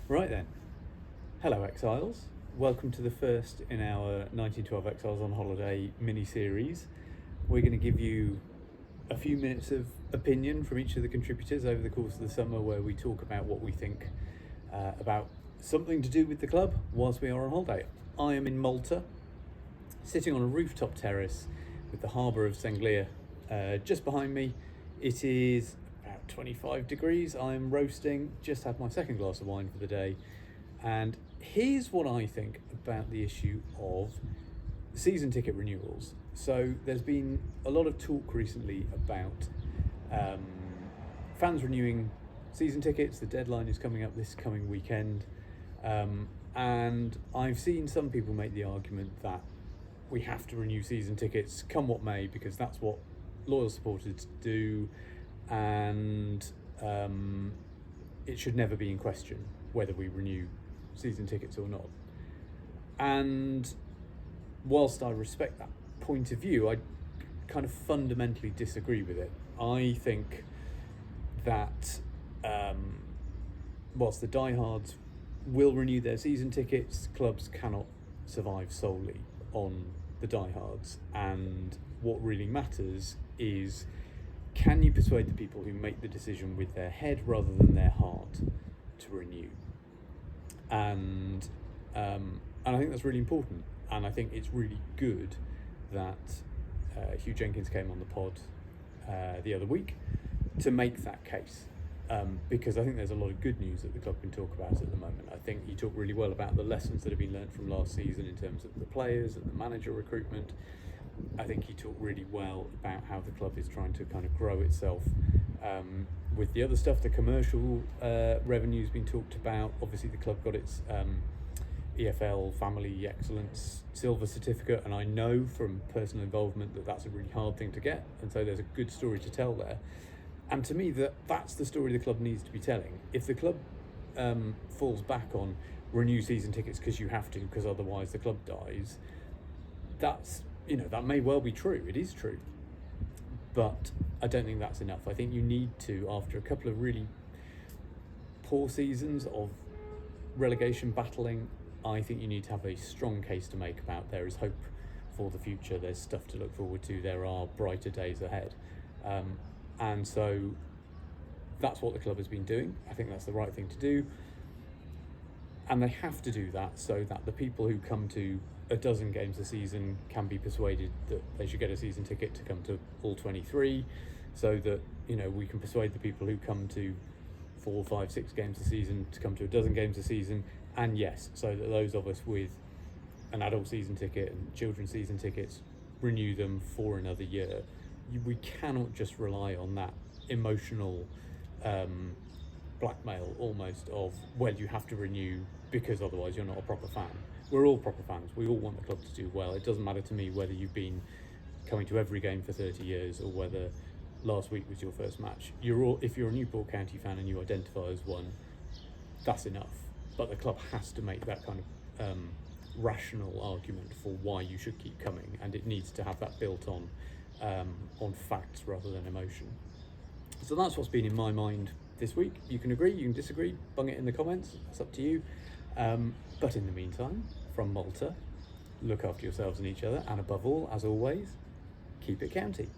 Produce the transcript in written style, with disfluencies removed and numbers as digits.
Right then. Hello Exiles. Welcome to the first in our 1912 Exiles on Holiday mini-series. We're going to give you a few minutes of opinion from each of the contributors over the course of the summer, where we talk about what we think about something to do with the club whilst we are on holiday. I am in Malta, sitting on a rooftop terrace with the harbour of Sanglia just behind me. It is about 25 degrees. I am roasting, just had my second glass of wine for the day. And here's what I think about the issue of season ticket renewals. So there's been a lot of talk recently about fans renewing season tickets. The deadline is coming up this coming weekend. And I've seen some people make the argument that we have to renew season tickets come what may, because that's what loyal supporters do, and it should never be in question whether we renew season tickets or not. And whilst I respect that point of view, I kind of fundamentally disagree with it. I think that whilst the diehards will renew their season tickets, clubs cannot survive solely on the diehards, and what really matters is, can you persuade the people who make the decision with their head rather than their heart to renew? And I think that's really important, and I think it's really good that Hugh Jenkins came on the pod the other week to make that case, because I think there's a lot of good news that the club can talk about at the moment. I think he talked really well about the lessons that have been learned from last season in terms of the players and the manager recruitment. I think he talked really well about how the club is trying to kind of grow itself with the other stuff. The commercial revenue's been talked about. Obviously the club got its EFL Family Excellence Silver Certificate, and I know from personal involvement that that's a really hard thing to get, and so there's a good story to tell there. And to me, that's the story the club needs to be telling. If the club falls back on renew season tickets because you have to, because otherwise the club dies, that's, that may well be true. It is true. But I don't think that's enough. I think you need to, after a couple of really poor seasons of relegation battling, I think you need to have a strong case to make about there is hope for the future. There's stuff to look forward to. There are brighter days ahead. And so that's what the club has been doing. I think that's the right thing to do. And they have to do that so that the people who come to a dozen games a season can be persuaded that they should get a season ticket to come to all 23, so that, we can persuade the people who come to 4, 5, 6 games a season to come to a dozen games a season. And yes, so that those of us with an adult season ticket and children's season tickets renew them for another year. We cannot just rely on that emotional blackmail almost of, well, you have to renew because otherwise you're not a proper fan. We're all proper fans. We all want the club to do well. It doesn't matter to me whether you've been coming to every game for 30 years or whether last week was your first match. If you're a Newport County fan and you identify as one, that's enough. But the club has to make that kind of rational argument for why you should keep coming, and it needs to have that built on facts rather than emotion. So that's what's been in my mind this week. You can agree, you can disagree, bung it in the comments, it's up to you. But in the meantime, from Malta, look after yourselves and each other, and above all, as always, keep it county.